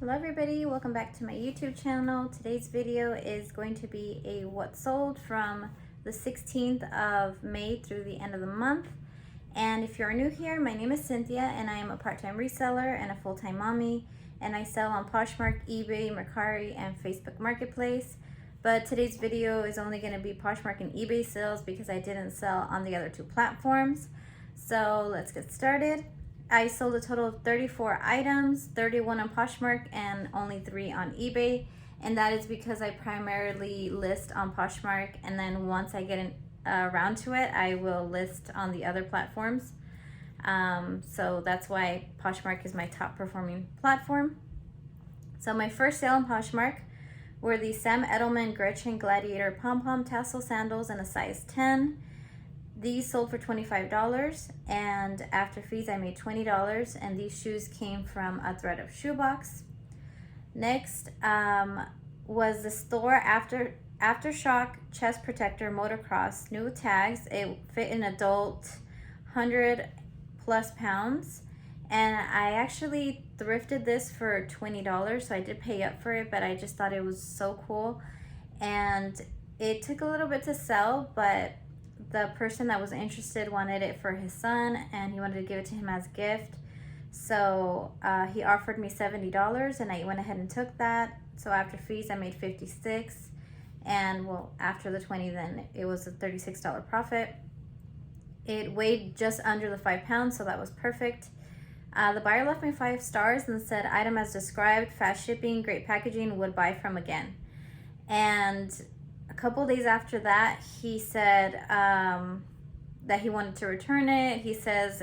Hello everybody, welcome back to my YouTube channel. Today's video is going to be a what sold from the 16th of May through the end of the month. And if you're new here, my name is Cynthia and I am a part-time reseller and a full-time mommy, and I sell on Poshmark, eBay, Mercari, and Facebook Marketplace. But today's video is only going to be Poshmark and eBay sales because I didn't sell on the other two platforms. So let's get started. I sold a total of 34 items, 31 on Poshmark and only 3 on eBay. And that is because I primarily list on Poshmark, and then once I get around to it, I will list on the other platforms. So that's why Poshmark is my top performing platform. So my first sale on Poshmark were the Sam Edelman Gretchen Gladiator Pom-Pom Tassel Sandals in a size 10. These sold for $25, and after fees I made $20, and these shoes came from a Thredup shoebox. Next was the Store Aftershock Chest Protector Motocross, new tags. It fit an adult 100+ pounds, and I actually thrifted this for $20, so I did pay up for it, but I just thought it was so cool. And it took a little bit to sell, but the person that was interested wanted it for his son and he wanted to give it to him as a gift. So he offered me $70 and I went ahead and took that. So after fees I made $56, and well, after the 20 then it was a $36 profit. It weighed just under the 5 pounds, so that was perfect. The buyer left me 5 stars and said, item as described, fast shipping, great packaging, would buy from again. And a couple days after that, he said that he wanted to return it. He says,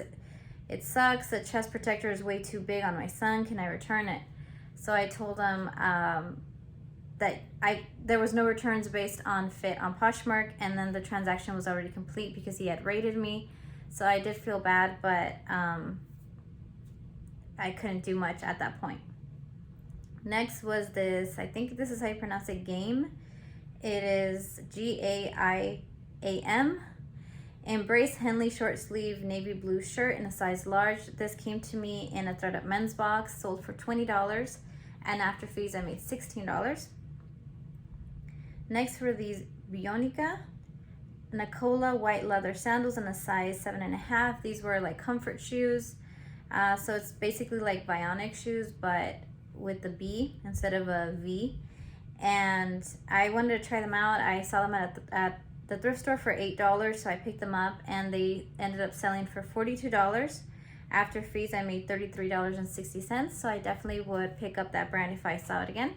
it sucks, the chest protector is way too big on my son, can I return it? So I told him that there was no returns based on fit on Poshmark, and then the transaction was already complete because he had rated me. So I did feel bad, but I couldn't do much at that point. Next was this, I think this is how you pronounce it, Game. It is G-A-I-A-M. Embrace Henley short sleeve navy blue shirt in a size large. This came to me in a Thredup men's box, sold for $20, and after fees I made $16. Next were these Bionica Nicola white leather sandals in a size 7.5. These were like comfort shoes. So it's basically like Bionic shoes, but with the B instead of a V. And I wanted to try them out. I saw them at the thrift store for $8, so I picked them up, and they ended up selling for $42. After fees, I made $33.60, so I definitely would pick up that brand if I saw it again.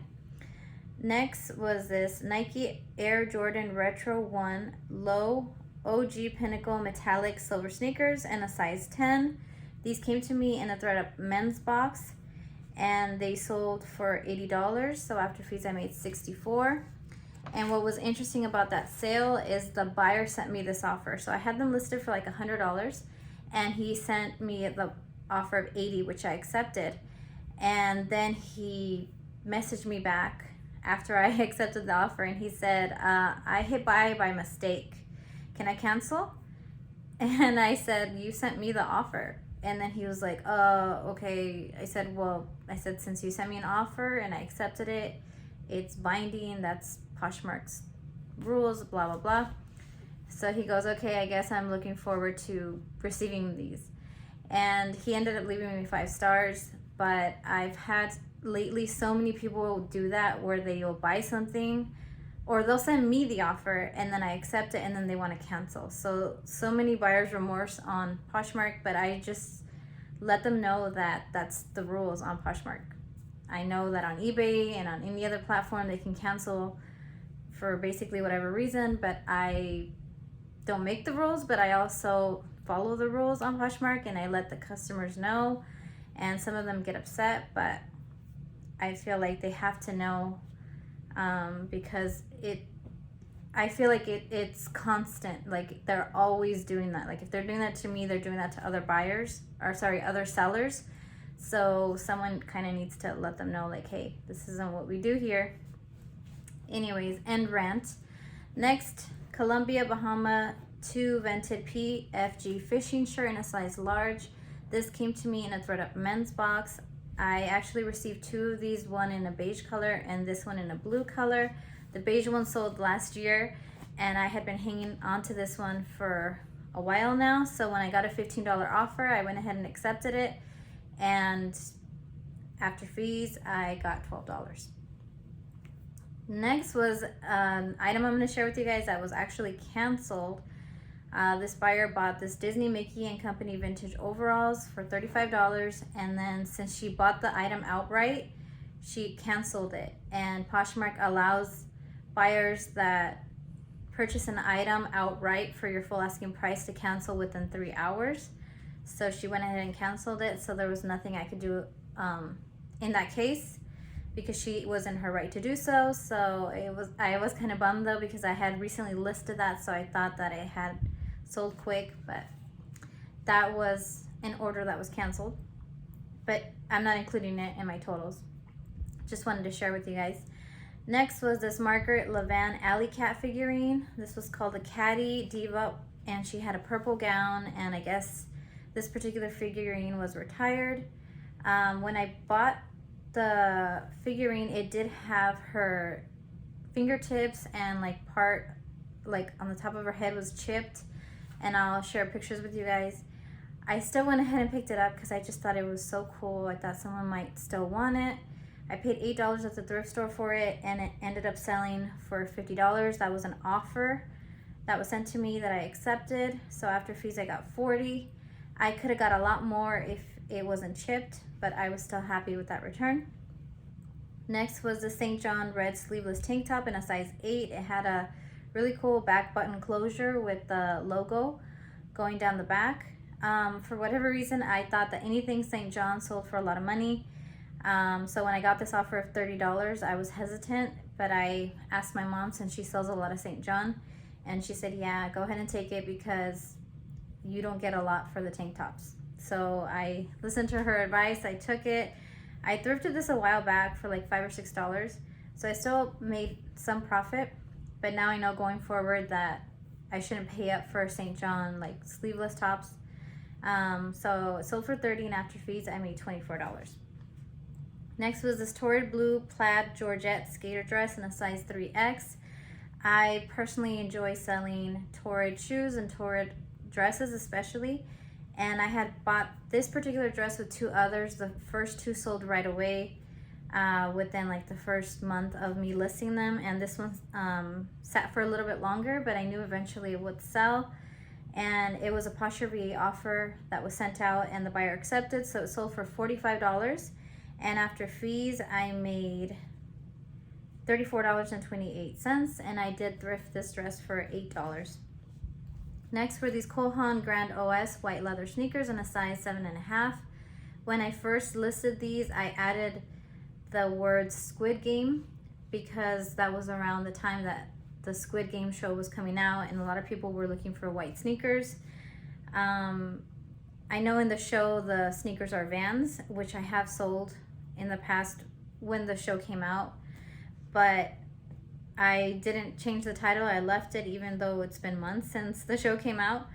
Next was this Nike Air Jordan Retro 1 Low OG Pinnacle Metallic Silver Sneakers in a size 10. These came to me in a Thredup men's box, and they sold for $80, so after fees I made $64. And what was interesting about that sale is the buyer sent me this offer. So I had them listed for like $100, and he sent me the offer of $80, which I accepted. And then he messaged me back after I accepted the offer, and he said, I hit buy by mistake. Can I cancel? And I said, you sent me the offer. And then he was like, okay. I said, since you sent me an offer and I accepted it, it's binding. That's Poshmark's rules, blah, blah, blah. So he goes, okay, I guess I'm looking forward to receiving these. And he ended up leaving me 5 stars. But I've had lately so many people do that where they'll buy something, or they'll send me the offer and then I accept it and then they want to cancel. So many buyer's remorse on Poshmark, but I just let them know that that's the rules on Poshmark. I know that on eBay and on any other platform they can cancel for basically whatever reason, but I don't make the rules, but I also follow the rules on Poshmark, and I let the customers know, and some of them get upset, but I feel like they have to know, because I feel like it's constant. Like they're always doing that. Like if they're doing that to me, they're doing that to other other sellers. So someone kind of needs to let them know, like, hey, this isn't what we do here. Anyways, end rant. Next, Columbia Bahama 2 vented PFG fishing shirt in a size large. This came to me in a Thredup men's box. I actually received 2 of these, one in a beige color and this one in a blue color. The beige one sold last year, and I had been hanging on to this one for a while now. So when I got a $15 offer, I went ahead and accepted it, and after fees, I got $12. Next was an item I'm going to share with you guys that was actually canceled. This buyer bought this Disney, Mickey and Company vintage overalls for $35, and then since she bought the item outright, she canceled it. And Poshmark allows buyers that purchase an item outright for your full asking price to cancel within 3 hours. So she went ahead and canceled it, so there was nothing I could do in that case, because she was in her right to do so. So I was kind of bummed though, because I had recently listed that, so I thought that it had sold quick, but that was an order that was canceled. But I'm not including it in my totals. Just wanted to share with you guys. Next was this Margaret Levan Alley Cat figurine. This was called a Catty Diva, and she had a purple gown, and I guess this particular figurine was retired. When I bought the figurine, it did have her fingertips and part on the top of her head was chipped, and I'll share pictures with you guys. I still went ahead and picked it up because I just thought it was so cool. I thought someone might still want it. I paid $8 at the thrift store for it, and it ended up selling for $50. That was an offer that was sent to me that I accepted. So after fees, I got $40. I could have got a lot more if it wasn't chipped, but I was still happy with that return. Next was the St. John red sleeveless tank top in a size 8. It had a really cool back button closure with the logo going down the back. For whatever reason, I thought that anything St. John sold for a lot of money. So when I got this offer of $30, I was hesitant, but I asked my mom, since she sells a lot of St. John, and she said, yeah, go ahead and take it because you don't get a lot for the tank tops. So I listened to her advice. I took it. I thrifted this a while back for like $5 or $6. So I still made some profit, but now I know going forward that I shouldn't pay up for St. John sleeveless tops. So it sold for $30, and after fees, I made $24. Next was this torrid blue plaid Georgette skater dress in a size 3X. I personally enjoy selling torrid shoes and torrid dresses especially. And I had bought this particular dress with 2 others. The first 2 sold right away within the first month of me listing them. And this one sat for a little bit longer, but I knew eventually it would sell. And it was a Poshmark VA offer that was sent out, and the buyer accepted. So it sold for $45. And after fees, I made $34.28, and I did thrift this dress for $8. Next were these Kohan Grand OS white leather sneakers in a size 7.5. When I first listed these, I added the word Squid Game because that was around the time that the Squid Game show was coming out, and a lot of people were looking for white sneakers. I know in the show the sneakers are Vans, which I have sold in the past when the show came out, but I didn't change the title. I left it even though it's been months since the show came out,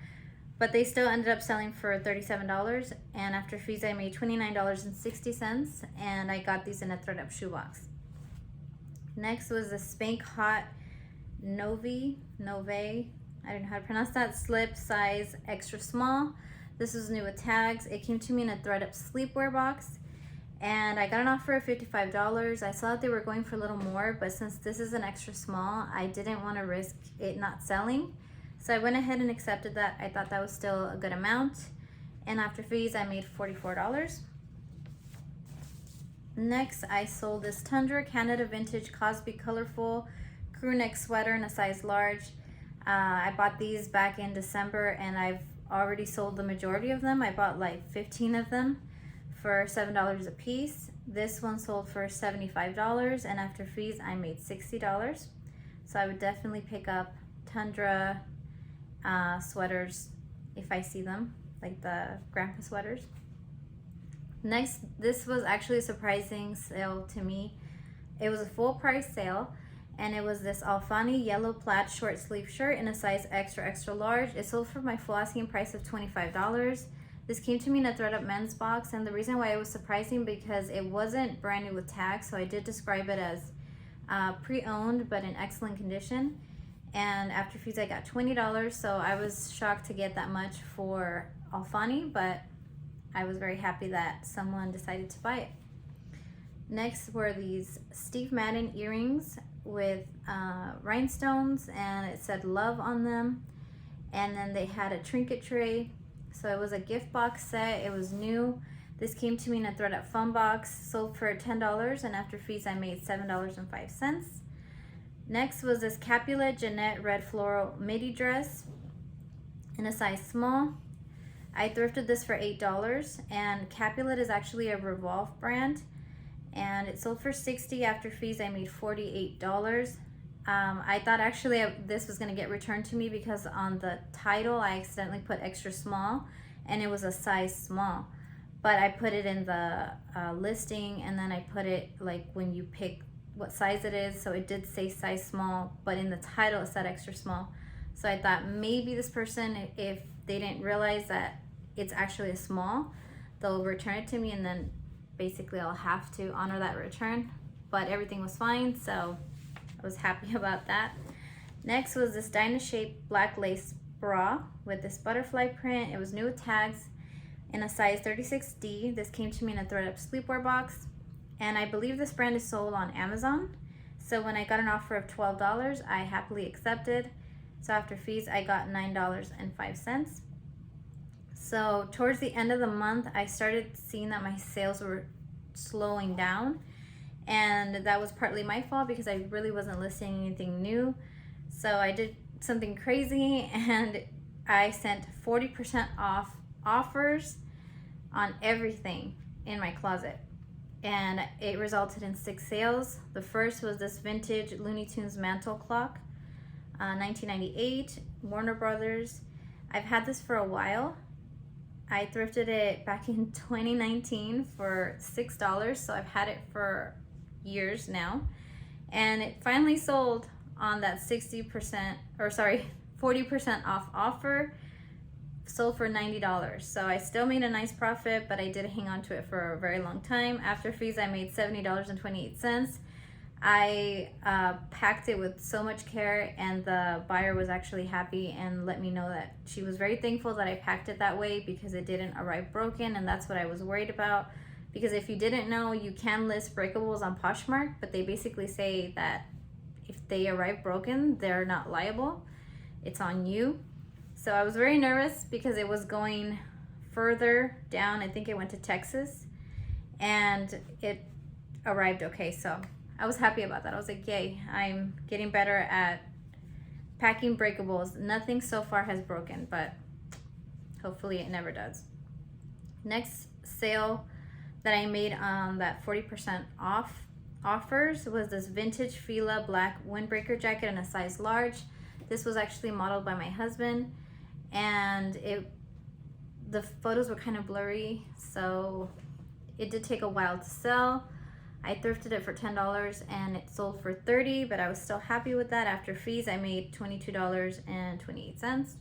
but they still ended up selling for $37, and after fees I made $29.60, and I got these in a Thredup shoebox. Next was the Spank Hot Nove, I don't know how to pronounce that, slip size extra small. This is new with tags. It came to me in a Thredup sleepwear box, and I got an offer of $55. I saw that they were going for a little more, but since this is an extra small, I didn't want to risk it not selling. So I went ahead and accepted that. I thought that was still a good amount. And after fees, I made $44. Next, I sold this Tundra Canada Vintage Cosby Colorful crew neck sweater in a size large. I bought these back in December, and I've already sold the majority of them. I bought 15 of them for $7 a piece. This one sold for $75, and after fees I made $60. So I would definitely pick up Tundra sweaters if I see them, like the grandpa sweaters. Next, this was actually a surprising sale to me. It was a full price sale, and it was this Alfani yellow plaid short sleeve shirt in a size extra large. It sold for my full asking price of $25. This came to me in a Thredup men's box, and the reason why it was surprising because it wasn't brand new with tags, so I did describe it as pre-owned but in excellent condition. And after fees I got $20, so I was shocked to get that much for Alfani, but I was very happy that someone decided to buy it. Next were these Steve Madden earrings with rhinestones, and it said love on them. And then they had a trinket tray. So it was a gift box set. It was new. This came to me in a Thredup fun box, sold for $10, and after fees I made $7.05. Next was this Capulet Jeanette red floral midi dress in a size small. I thrifted this for $8, and Capulet is actually a Revolve brand, and it sold for $60. After fees I made $48. I thought actually this was going to get returned to me because on the title I accidentally put extra small, and it was a size small, but I put it in the listing, and then I put it like when you pick what size it is, so it did say size small, but in the title it said extra small. So I thought maybe this person, if they didn't realize that it's actually a small, they'll return it to me, and then basically I'll have to honor that return. But everything was fine, so I was happy about that. Next was this Dyna-shaped black lace bra with this butterfly print. It was new with tags in a size 36D. This came to me in a Thredup sleepwear box, and I believe this brand is sold on Amazon. So when I got an offer of $12, I happily accepted. So after fees, I got $9.05. So towards the end of the month, I started seeing that my sales were slowing down, and that was partly my fault because I really wasn't listing anything new. So I did something crazy, and I sent 40% off offers on everything in my closet, and it resulted in 6 sales. The first was this vintage Looney Tunes mantle clock, 1998, Warner Brothers. I've had this for a while. I thrifted it back in 2019 for $6, so I've had it for years now, and it finally sold on that 40% off offer. Sold for $90, so I still made a nice profit, but I did hang on to it for a very long time. After fees I made $70.28. I packed it with so much care, and the buyer was actually happy and let me know that she was very thankful that I packed it that way because it didn't arrive broken, and that's what I was worried about. Because if you didn't know, you can list breakables on Poshmark, but they basically say that if they arrive broken, they're not liable. It's on you. So I was very nervous because it was going further down. I think it went to Texas, and it arrived okay. So I was happy about that. I was like, yay, I'm getting better at packing breakables. Nothing so far has broken, but hopefully it never does. Next sale that I made on that 40% off offers was this vintage Fila black windbreaker jacket in a size large. This was actually modeled by my husband, and the photos were kind of blurry, so it did take a while to sell. I thrifted it for $10 and it sold for $30, but I was still happy with that. After fees, I made $22.28.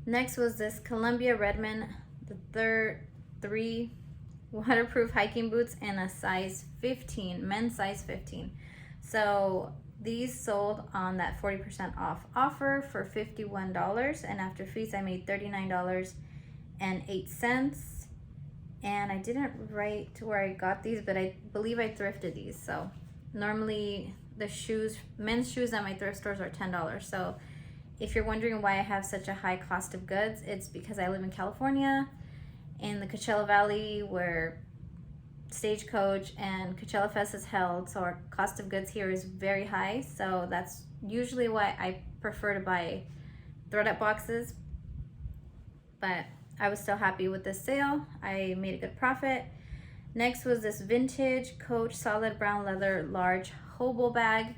Next was this Columbia Redmond, the 3 waterproof hiking boots in a size 15, men's size 15. So these sold on that 40% off offer for $51, and after fees I made $39.08. And I didn't write where I got these, but I believe I thrifted these. So normally the shoes, men's shoes at my thrift stores are $10. So if you're wondering why I have such a high cost of goods, it's because I live in California, in the Coachella Valley, where Stagecoach and Coachella Fest is held, so our cost of goods here is very high. So that's usually why I prefer to buy Thredup boxes. But I was still happy with this sale. I made a good profit. Next was this vintage Coach solid brown leather large Hobo bag.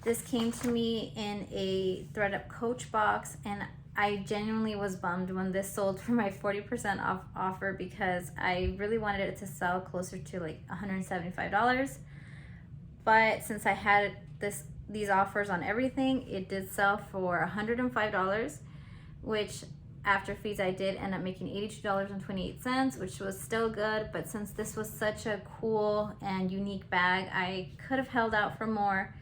This came to me in a Thredup Coach box, and I genuinely was bummed when this sold for my 40% off offer because I really wanted it to sell closer to like $175. But since I had these offers on everything, it did sell for $105, which after fees, I did end up making $82.28, which was still good. But since this was such a cool and unique bag, I could have held out for more,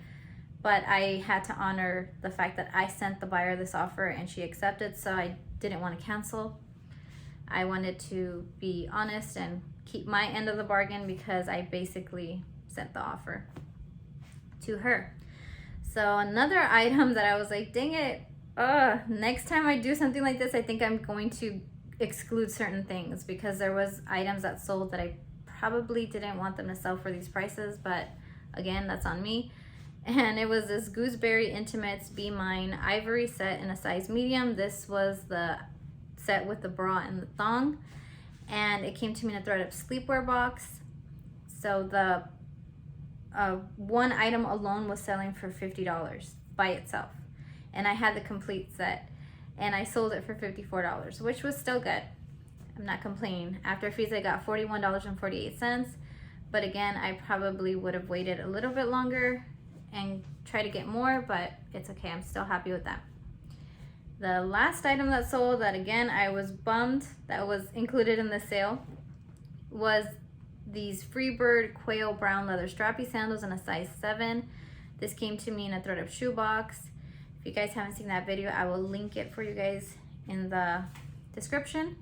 but I had to honor the fact that I sent the buyer this offer and she accepted, so I didn't want to cancel. I wanted to be honest and keep my end of the bargain because I basically sent the offer to her. So another item that I was like, dang it, next time I do something like this, I think I'm going to exclude certain things, because there was items that sold that I probably didn't want them to sell for these prices, but again, that's on me. And it was this Gooseberry Intimates Be Mine Ivory set in a size medium. This was the set with the bra and the thong, and it came to me in a Thredup sleepwear box. So the one item alone was selling for $50 by itself, and I had the complete set, and I sold it for $54, which was still good. I'm not complaining. After fees, I got $41.48, but again, I probably would have waited a little bit longer and try to get more, but it's okay. I'm still happy with that. The last item that sold, that again I was bummed that was included in the sale, was these Freebird Quail Brown Leather Strappy Sandals in a size 7. This came to me in a Thredup shoebox. If you guys haven't seen that video, I will link it for you guys in the description.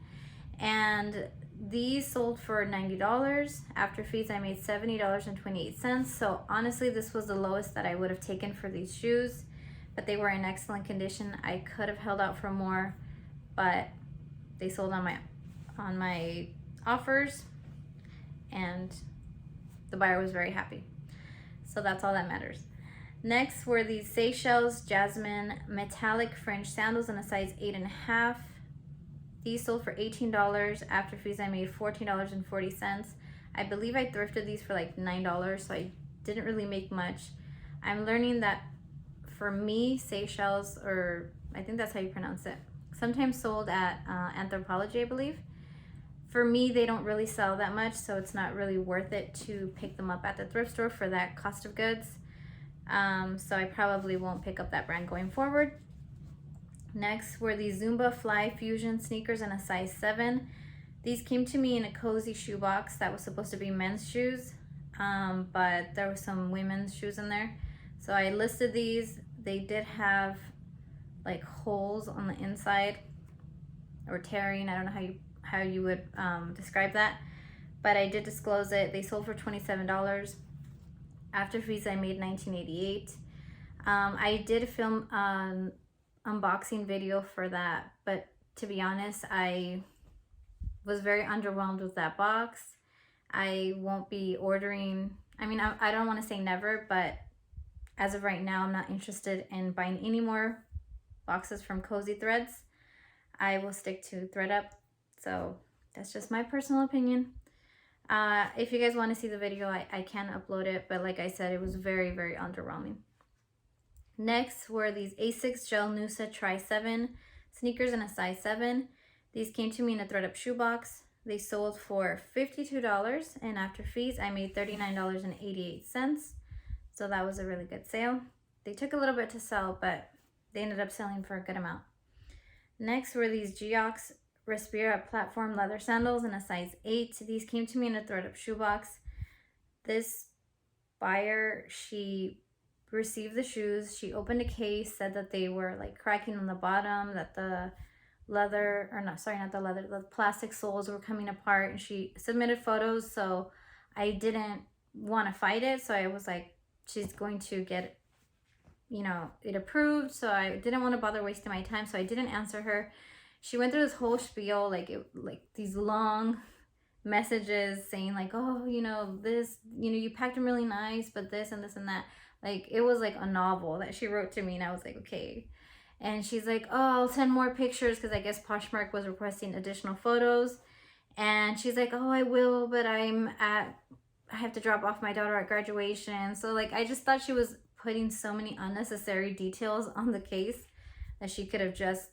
And these sold for $90. After fees, I made $70.28. So honestly, this was the lowest that I would have taken for these shoes, but they were in excellent condition. I could have held out for more, but they sold on my offers, and the buyer was very happy. So that's all that matters. Next were these Seychelles Jasmine metallic fringe sandals in a size 8.5. These sold for $18. After fees, I made $14.40. I believe I thrifted these for like $9, so I didn't really make much. I'm learning that for me, Seychelles, or I think that's how you pronounce it, sometimes sold at Anthropology, I believe. For me, they don't really sell that much, so it's not really worth it to pick them up at the thrift store for that cost of goods. So I probably won't pick up that brand going forward. Next were these Zumba Fly Fusion sneakers in a size 7. These came to me in a cozy shoebox that was supposed to be men's shoes, but there were some women's shoes in there. So I listed these. They did have like holes on the inside, or tearing. I don't know how you would describe that, but I did disclose it. They sold for $27. After fees, I made $19.88. I did film an unboxing video for that, but to be honest, I was very underwhelmed with that box. I won't be ordering. I mean, I don't want to say never, but as of right now, I'm not interested in buying any more boxes from Cozy Threads. I will stick to Thredup. So that's just my personal opinion. If you guys want to see the video, I can upload it, but like I said, it was very, very underwhelming. Next were these Asics Gel Noosa Tri 7 sneakers in a size 7. These came to me in a Thredup shoebox. They sold for $52, and after fees, I made $39.88. So that was a really good sale. They took a little bit to sell, but they ended up selling for a good amount. Next were these Geox Respira platform leather sandals in a size 8. These came to me in a Thredup shoebox. This buyer, she received the shoes. She opened a case, said that they were like cracking on the bottom, that the leather, or not, sorry, not the leather, the plastic soles were coming apart, and she submitted photos. So I didn't want to fight it. So I was like, she's going to get, you know, it approved. So I didn't want to bother wasting my time. So I didn't answer her. She went through this whole spiel, like these long messages saying like, oh, you know, this, you know, you packed them really nice, but this and this and that. Like, it was like a novel that she wrote to me, and I was like, okay. And she's like, oh, I'll send more pictures, because I guess Poshmark was requesting additional photos. And she's like, oh, I will, but I have to drop off my daughter at graduation. So like, I just thought she was putting so many unnecessary details on the case that she could have just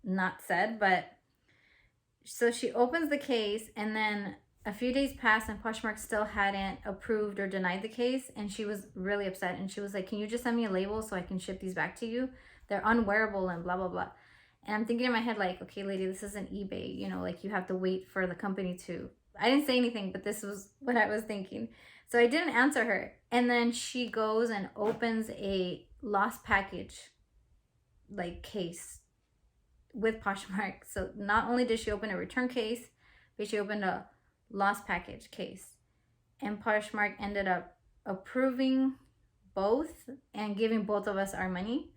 not said. But so she opens the case, and then a few days passed and Poshmark still hadn't approved or denied the case, and she was really upset, and she was like, can you just send me a label so I can ship these back to you? They're unwearable and blah blah blah. And I'm thinking in my head, like, okay, lady, this isn't eBay. You know, like, you have to wait for the company to... I didn't say anything, but this was what I was thinking. So I didn't answer her. And then she goes and opens a lost package, like, case with Poshmark. So not only did she open a return case, but she opened a lost package case. And Poshmark ended up approving both and giving both of us our money.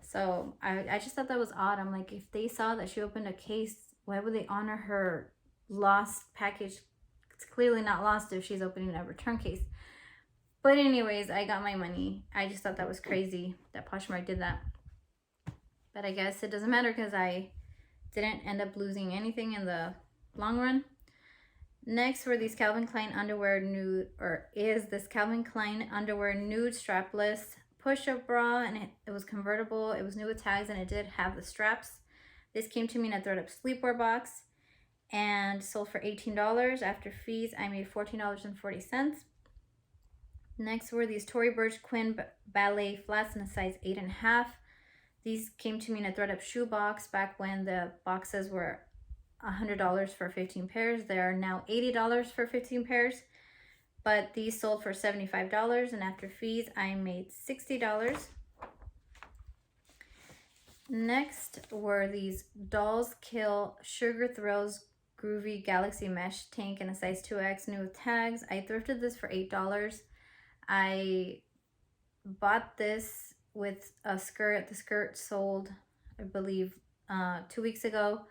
So I just thought that was odd. I'm like, if they saw that she opened a case, why would they honor her lost package? It's clearly not lost if she's opening a return case. But anyways, I got my money. I just thought that was crazy that Poshmark did that. But I guess it doesn't matter because I didn't end up losing anything in the long run. Next were these Calvin Klein underwear nude, or is this Calvin Klein underwear nude strapless push-up bra, and it was convertible. It was new with tags, and it did have the straps. This came to me in a Thredup sleepwear box and sold for $18. After fees, I made $14.40. Next were these Tory Burch Quinn ballet flats in a size 8.5. These came to me in a Thredup shoe box back when the boxes were $100 for 15 pairs. They are now $80 for 15 pairs. But these sold for $75, and after fees, I made $60. Next were these Dolls Kill Sugar Thrills Groovy Galaxy Mesh Tank in a size 2X, new with tags. I thrifted this for $8. I bought this with a skirt. The skirt sold, I believe, 2 weeks ago.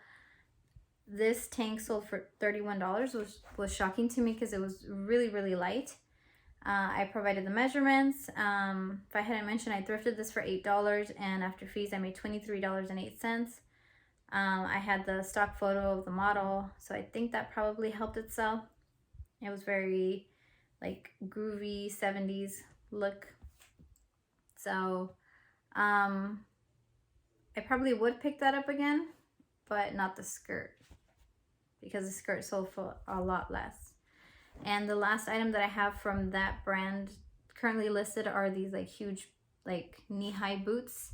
This tank sold for $31, which was shocking to me because it was really, really light. I provided the measurements. If I hadn't mentioned, I thrifted this for $8, and after fees, I made $23.08. I had the stock photo of the model, so I think that probably helped it sell. It was very, like, groovy 70s look. So, I probably would pick that up again, but not the skirt, because the skirt sold for a lot less. And the last item that I have from that brand currently listed are these like huge like knee-high boots.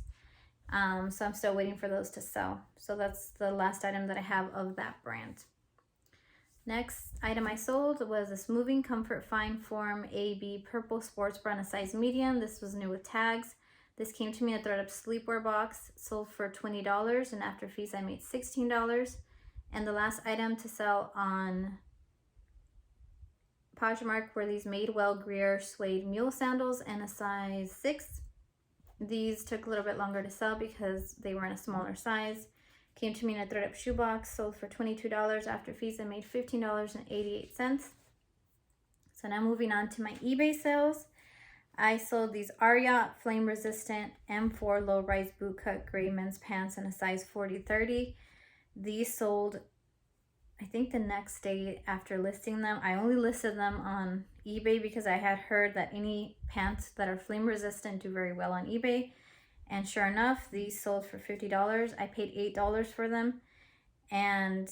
So I'm still waiting for those to sell. So that's the last item that I have of that brand. Next item I sold was this Moving Comfort Fine Form AB Purple Sports Bra in a size medium. This was new with tags. This came to me in a Thredup sleepwear box, sold for $20, and after fees I made $16. And the last item to sell on Poshmark were these Madewell Greer Suede Mule Sandals in a size 6. These took a little bit longer to sell because they were in a smaller size. Came to me in a Thredup shoebox, sold for $22. After fees, I made $15.88. So now moving on to my eBay sales. I sold these Ariat Flame Resistant M4 Low Rise Bootcut Gray Men's Pants in a size 40-30. These sold, I think, the next day after listing them. I only listed them on eBay because I had heard that any pants that are flame resistant do very well on eBay. And sure enough, these sold for $50. I paid $8 for them, and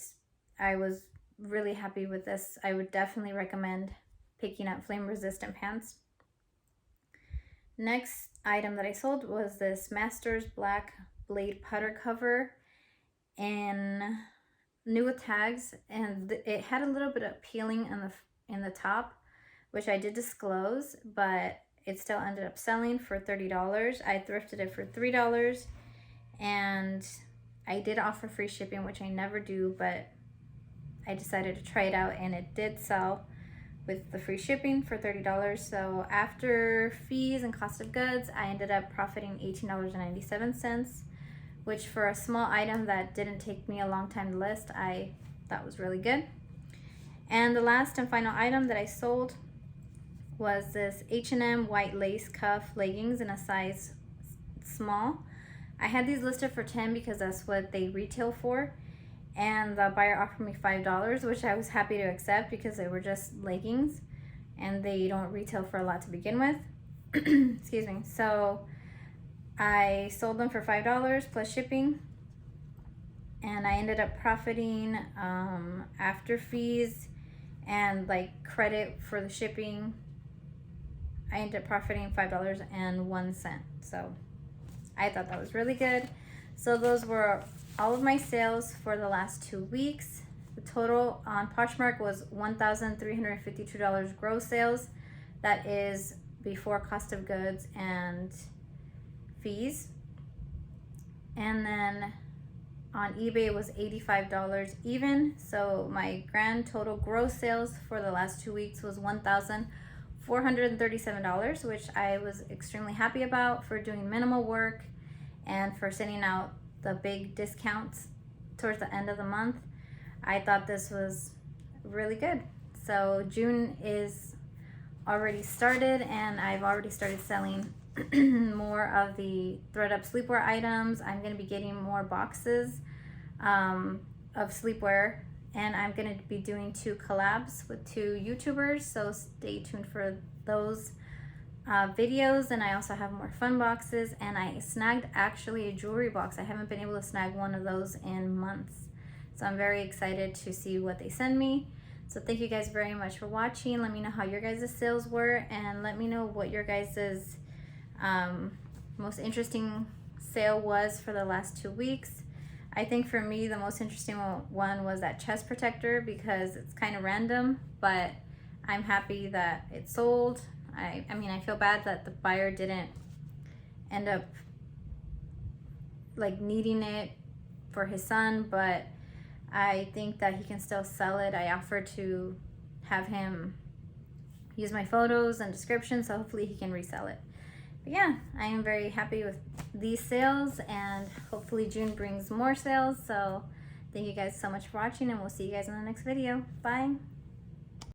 I was really happy with this. I would definitely recommend picking up flame resistant pants. Next item that I sold was this Masters Black Blade Putter Cover in new with tags, and it had a little bit of peeling in the top, which I did disclose, but it still ended up selling for $30. I thrifted it for $3, and I did offer free shipping, which I never do, but I decided to try it out, and it did sell with the free shipping for $30. So after fees and cost of goods, I ended up profiting $18.97, which for a small item that didn't take me a long time to list, I thought was really good. And the last and final item that I sold was this H&M white lace cuff leggings in a size small. I had these listed for $10 because that's what they retail for, and the buyer offered me $5, which I was happy to accept because they were just leggings and they don't retail for a lot to begin with. Excuse me. So I sold them for $5 plus shipping, and I ended up profiting after fees and like credit for the shipping. I ended up profiting $5.01. So I thought that was really good. So those were all of my sales for the last 2 weeks. The total on Poshmark was $1,352 gross sales. That is before cost of goods and fees. And then on eBay it was $85 even. So my grand total gross sales for the last 2 weeks was $1,437, which I was extremely happy about for doing minimal work and for sending out the big discounts towards the end of the month. I thought this was really good. So June is already started and I've already started selling more of the Thredup sleepwear items. I'm going to be getting more boxes of sleepwear, and I'm going to be doing 2 collabs with 2 YouTubers, so stay tuned for those videos. And I also have more fun boxes, and I snagged actually a jewelry box. I haven't been able to snag one of those in months, so I'm very excited to see what they send me. So thank you guys very much for watching. Let me know how your guys' sales were, and let me know what your guys' most interesting sale was for the last 2 weeks. I think for me the most interesting one was that chest protector, because it's kind of random, but I'm happy that it sold. I mean, I feel bad that the buyer didn't end up like needing it for his son, but I think that he can still sell it. I offered to have him use my photos and description, so hopefully he can resell it. But yeah, I am very happy with these sales, and hopefully June brings more sales. So thank you guys so much for watching, and we'll see you guys in the next video. Bye.